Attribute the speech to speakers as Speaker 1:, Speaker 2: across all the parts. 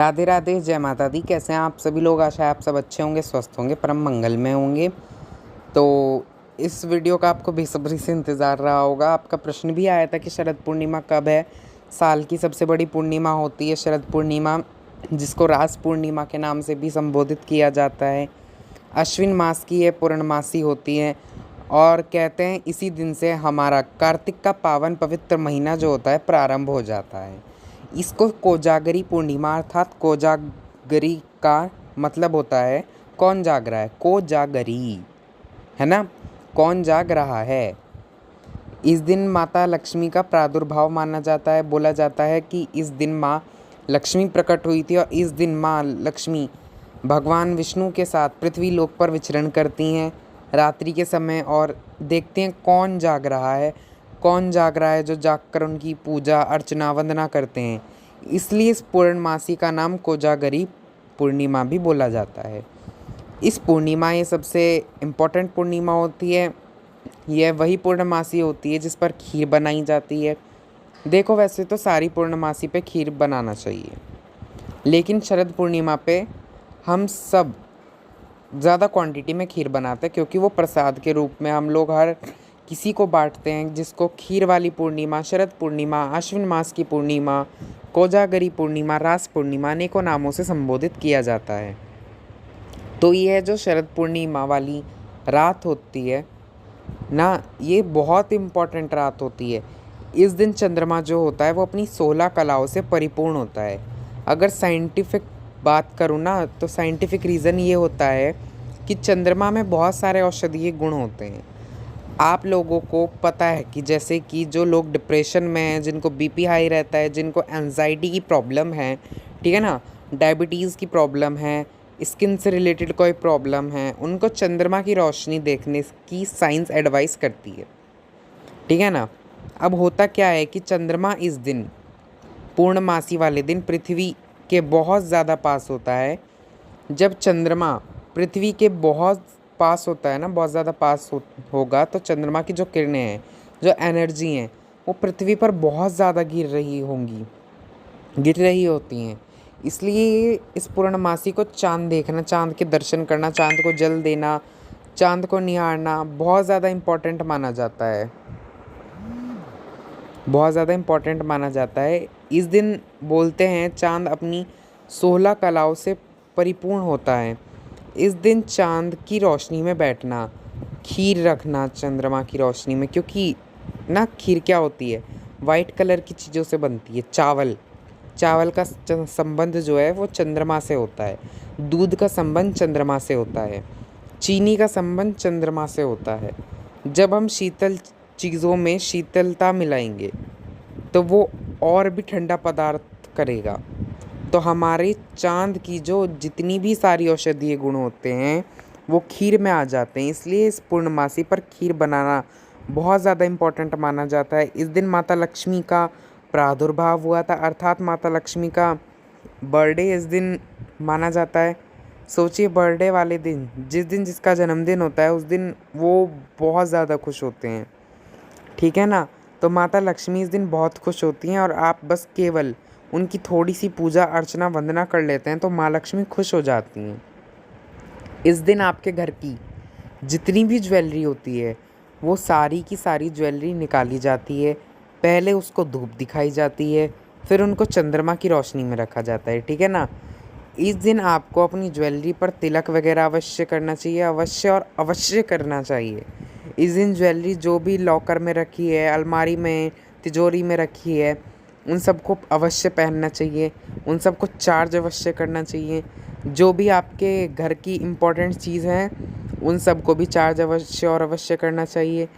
Speaker 1: राधे राधे, जय माता दी। कैसे हैं आप सभी लोग? आशा है आप सब अच्छे होंगे, स्वस्थ होंगे, परम मंगल में होंगे। तो इस वीडियो का आपको बेसब्री से इंतज़ार रहा होगा। आपका प्रश्न भी आया था कि शरद पूर्णिमा कब है। साल की सबसे बड़ी पूर्णिमा होती है शरद पूर्णिमा, जिसको रास पूर्णिमा के नाम से भी संबोधित किया जाता है। अश्विन मास की ये पूर्णमासी होती है और कहते हैं इसी दिन से हमारा कार्तिक का पावन पवित्र महीना जो होता है प्रारंभ हो जाता है। इसको कोजागरी पूर्णिमा अर्थात कोजागरी का मतलब होता है कौन जाग रहा है, कोजागरी, है ना, कौन जाग रहा है। इस दिन माता लक्ष्मी का प्रादुर्भाव माना जाता है। बोला जाता है कि इस दिन माँ लक्ष्मी प्रकट हुई थी और इस दिन माँ लक्ष्मी भगवान विष्णु के साथ पृथ्वी लोक पर विचरण करती हैं रात्रि के समय और देखते हैं कौन जाग रहा है, कौन जाग रहा है, जो जागकर उनकी पूजा अर्चना वंदना करते हैं। इसलिए इस पूर्णमासी का नाम कोजागरी पूर्णिमा भी बोला जाता है। इस पूर्णिमा ये सबसे इम्पोर्टेंट पूर्णिमा होती है। यह वही पूर्णमासी होती है जिस पर खीर बनाई जाती है। देखो, वैसे तो सारी पूर्णमासी पे खीर बनाना चाहिए, लेकिन शरद पूर्णिमा पे हम सब ज़्यादा क्वांटिटी में खीर बनाते हैं, क्योंकि वो प्रसाद के रूप में हम लोग हर किसी को बांटते हैं, जिसको खीर वाली पूर्णिमा, शरद पूर्णिमा, अश्विन मास की पूर्णिमा, कोजागरी पूर्णिमा, रास पूर्णिमा अनेकों नामों से संबोधित किया जाता है। तो ये जो शरद पूर्णिमा वाली रात होती है ना, ये बहुत इम्पॉर्टेंट रात होती है। इस दिन चंद्रमा जो होता है वो अपनी 16 कलाओं से परिपूर्ण होता है। अगर साइंटिफिक बात करूँ ना, तो साइंटिफिक रीज़न ये होता है कि चंद्रमा में बहुत सारे औषधीय गुण होते हैं। आप लोगों को पता है कि जैसे कि जो लोग डिप्रेशन में हैं, जिनको बीपी हाई रहता है, जिनको एंजाइटी की प्रॉब्लम है, ठीक है ना, डायबिटीज़ की प्रॉब्लम है, स्किन से रिलेटेड कोई प्रॉब्लम है, उनको चंद्रमा की रोशनी देखने की साइंस एडवाइस करती है, ठीक है ना। अब होता क्या है कि चंद्रमा इस दिन पूर्णमासी वाले दिन पृथ्वी के बहुत ज़्यादा पास होता है। जब चंद्रमा पृथ्वी के बहुत पास होता है ना, बहुत ज़्यादा पास होगा, तो चंद्रमा की जो किरणें हैं, जो एनर्जी हैं, वो पृथ्वी पर बहुत ज़्यादा गिर रही होती हैं। इसलिए इस पूर्णमासी को चाँद देखना, चाँद के दर्शन करना, चाँद को जल देना, चाँद को निहारना बहुत ज़्यादा इम्पोर्टेंट माना जाता है, बहुत ज़्यादा इम्पोर्टेंट माना जाता है। इस दिन बोलते हैं चाँद अपनी 16 कलाओं से परिपूर्ण होता है। इस दिन चाँद की रोशनी में बैठना, खीर रखना चंद्रमा की रोशनी में, क्योंकि ना खीर क्या होती है, वाइट कलर की चीज़ों से बनती है। चावल का संबंध जो है वो चंद्रमा से होता है, दूध का संबंध चंद्रमा से होता है, चीनी का संबंध चंद्रमा से होता है। जब हम शीतल चीज़ों में शीतलता मिलाएंगे तो वो और भी ठंडा पदार्थ करेगा। तो हमारे चाँद की जो जितनी भी सारी औषधीय गुण होते हैं वो खीर में आ जाते हैं। इसलिए इस पूर्णमासी पर खीर बनाना बहुत ज़्यादा इम्पोर्टेंट माना जाता है। इस दिन माता लक्ष्मी का प्रादुर्भाव हुआ था, अर्थात माता लक्ष्मी का बर्थडे इस दिन माना जाता है। सोचिए, बर्थडे वाले दिन, जिस दिन जिसका जन्मदिन होता है, उस दिन वो बहुत ज़्यादा खुश होते हैं, ठीक है ना। तो माता लक्ष्मी इस दिन बहुत खुश होती हैं और आप बस केवल उनकी थोड़ी सी पूजा अर्चना वंदना कर लेते हैं तो माँ लक्ष्मी खुश हो जाती हैं। इस दिन आपके घर की जितनी भी ज्वेलरी होती है वो सारी की सारी ज्वेलरी निकाली जाती है। पहले उसको धूप दिखाई जाती है, फिर उनको चंद्रमा की रोशनी में रखा जाता है, ठीक है ना। इस दिन आपको अपनी ज्वेलरी पर तिलक वगैरह अवश्य करना चाहिए, अवश्य और अवश्य करना चाहिए। इस दिन ज्वेलरी जो भी लॉकर में रखी है, अलमारी में, तिजोरी में रखी है, उन सबको अवश्य पहनना चाहिए, उन सबको चार्ज अवश्य करना चाहिए। जो भी आपके घर की इम्पोर्टेंट चीज़ हैं उन सबको भी चार्ज अवश्य और अवश्य करना चाहिए।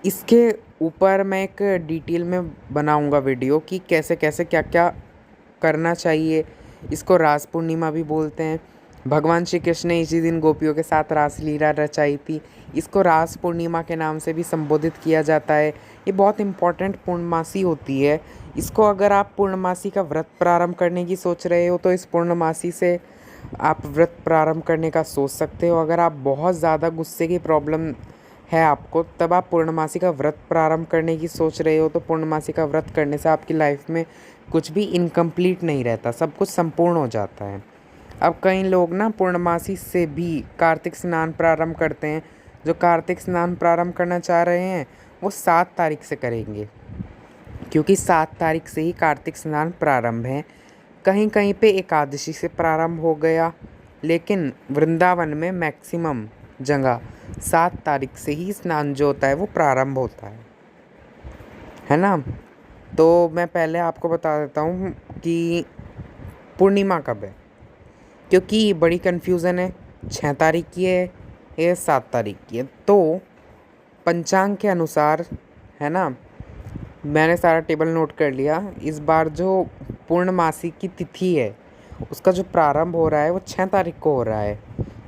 Speaker 1: इसके ऊपर मैं एक डिटेल में बनाऊंगा वीडियो कि कैसे कैसे क्या क्या करना चाहिए। इसको रास पूर्णिमा भी बोलते हैं। भगवान श्री कृष्ण ने इसी दिन गोपियों के साथ रासलीला रचाई थी। इसको रास पूर्णिमा के नाम से भी संबोधित किया जाता है। ये बहुत इम्पॉर्टेंट पूर्णमासी होती है। इसको अगर आप पूर्णमासी का व्रत प्रारंभ करने की सोच रहे हो तो इस पूर्णमासी से आप व्रत प्रारंभ करने का सोच सकते हो। अगर आप बहुत ज़्यादा गुस्से की प्रॉब्लम है आपको, तब आप पूर्णमासी का व्रत प्रारंभ करने की सोच रहे हो तो पूर्णमासी का व्रत करने से आपकी लाइफ में कुछ भी इनकम्प्लीट नहीं रहता, सब कुछ संपूर्ण हो जाता है। अब कई लोग ना पूर्णमासी से भी कार्तिक स्नान प्रारंभ करते हैं। जो कार्तिक स्नान प्रारंभ करना चाह रहे हैं वो 7 तारीख से करेंगे, क्योंकि 7 तारीख से ही कार्तिक स्नान प्रारंभ है। कहीं कहीं पे एकादशी से प्रारंभ हो गया, लेकिन वृंदावन में मैक्सिमम जगह 7 तारीख से ही स्नान जो होता है वो प्रारंभ होता है ना। तो मैं पहले आपको बता देता हूँ कि पूर्णिमा कब है, क्योंकि बड़ी कन्फ्यूज़न है। 6 तारीख की है या 7 तारीख की है। तो पंचांग के अनुसार है ना, मैंने सारा टेबल नोट कर लिया। इस बार जो पूर्णमासी की तिथि है उसका जो प्रारंभ हो रहा है वो 6 तारीख को हो रहा है,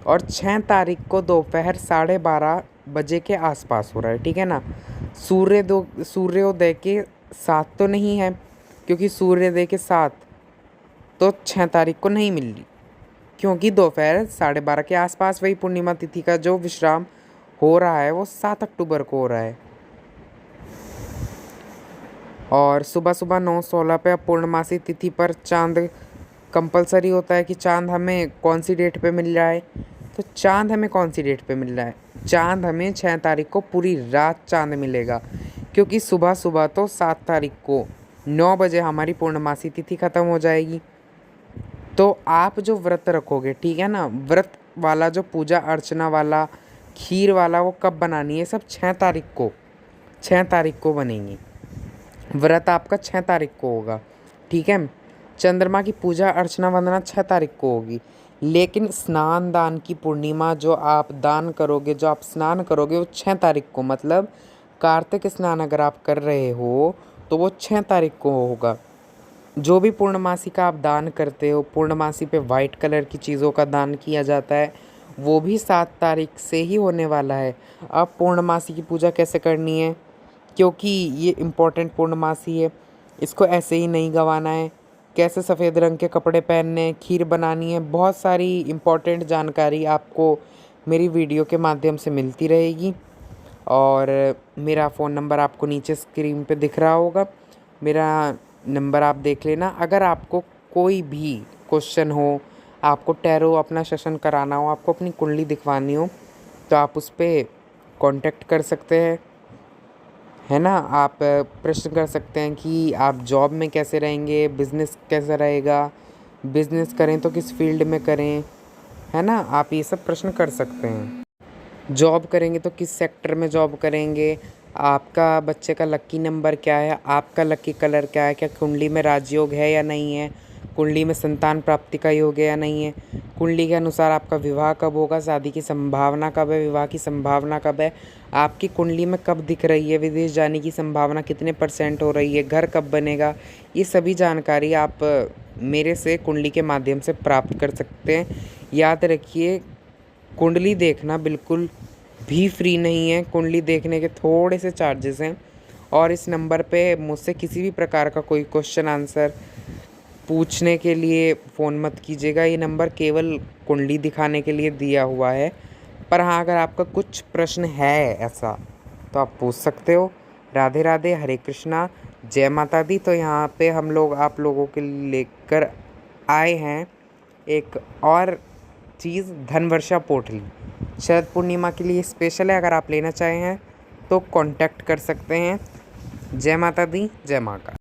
Speaker 1: और 6 तारीख को दोपहर 12:30 बजे के आसपास हो रहा है, ठीक है ना। सूर्योदय के साथ तो नहीं है, क्योंकि सूर्योदय के साथ तो 6 तारीख को नहीं मिल रही, क्योंकि दोपहर 12:30 के आसपास वही पूर्णिमा तिथि का जो विश्राम हो रहा है वो 7 अक्टूबर को हो रहा है। और सुबह सुबह 9:16 पे पूर्णमासी तिथि पर चांद कंपलसरी होता है कि चांद हमें कौन सी डेट पे मिल रहा है। तो चांद हमें कौन सी डेट पे मिल रहा है, चांद हमें 6 तारीख को पूरी रात चांद मिलेगा, क्योंकि सुबह सुबह तो 7 तारीख को 9 बजे हमारी पूर्णमासी तिथि ख़त्म हो जाएगी। तो आप जो व्रत रखोगे, ठीक है ना, व्रत वाला जो पूजा अर्चना वाला खीर वाला वो कब बनानी है, सब 6 तारीख को बनेंगी। व्रत आपका 6 तारीख को होगा, ठीक है। चंद्रमा की पूजा अर्चना वंदना 6 तारीख को होगी, लेकिन स्नान दान की पूर्णिमा जो आप दान करोगे, जो आप स्नान करोगे वो 6 तारीख को, मतलब कार्तिक स्नान अगर आप कर रहे हो तो वो 6 तारीख को होगा। जो भी पूर्णमासी का आप दान करते हो, पूर्णमासी पे वाइट कलर की चीज़ों का दान किया जाता है, वो भी 7 तारीख से ही होने वाला है। अब पूर्णमासी की पूजा कैसे करनी है, क्योंकि ये इम्पोर्टेंट पूर्णमासी है, इसको ऐसे ही नहीं गंवाना है। कैसे सफ़ेद रंग के कपड़े पहनने हैं, खीर बनानी है, बहुत सारी इम्पोर्टेंट जानकारी आपको मेरी वीडियो के माध्यम से मिलती रहेगी। और मेरा फ़ोन नंबर आपको नीचे स्क्रीन पे दिख रहा होगा, मेरा नंबर आप देख लेना। अगर आपको कोई भी क्वेश्चन हो, आपको टैरो अपना सेशन कराना हो, आपको अपनी कुंडली दिखवानी हो, तो आप उस पर कांटेक्ट कर सकते हैं, है ना। आप प्रश्न कर सकते हैं कि आप जॉब में कैसे रहेंगे, बिज़नेस कैसा रहेगा, बिज़नेस करें तो किस फील्ड में करें, है ना। आप ये सब प्रश्न कर सकते हैं। जॉब करेंगे तो किस सेक्टर में जॉब करेंगे, आपका बच्चे का लकी नंबर क्या है, आपका लकी कलर क्या है, क्या कुंडली में राजयोग है या नहीं है, कुंडली में संतान प्राप्ति का योग है या नहीं है, कुंडली के अनुसार आपका विवाह कब होगा, शादी की संभावना कब है, विवाह की संभावना कब है, आपकी कुंडली में कब दिख रही है, विदेश जाने की संभावना कितने % हो रही है, घर कब बनेगा, ये सभी जानकारी आप मेरे से कुंडली के माध्यम से प्राप्त कर सकते हैं। याद रखिए, कुंडली देखना बिल्कुल भी फ्री नहीं है, कुंडली देखने के थोड़े से चार्जेस हैं। और इस नंबर पे मुझसे किसी भी प्रकार का कोई क्वेश्चन आंसर पूछने के लिए फ़ोन मत कीजिएगा, ये नंबर केवल कुंडली दिखाने के लिए दिया हुआ है। पर हाँ, अगर आपका कुछ प्रश्न है ऐसा तो आप पूछ सकते हो। राधे राधे, हरे कृष्णा, जय माता दी। तो यहाँ पे हम लोग आप लोगों के लिए लेकर आए हैं एक और चीज़, धनवर्षा पोटली शरद पूर्णिमा के लिए स्पेशल है। अगर आप लेना चाहें हैं तो कांटेक्ट कर सकते हैं। जय माता दी, जय माँ का।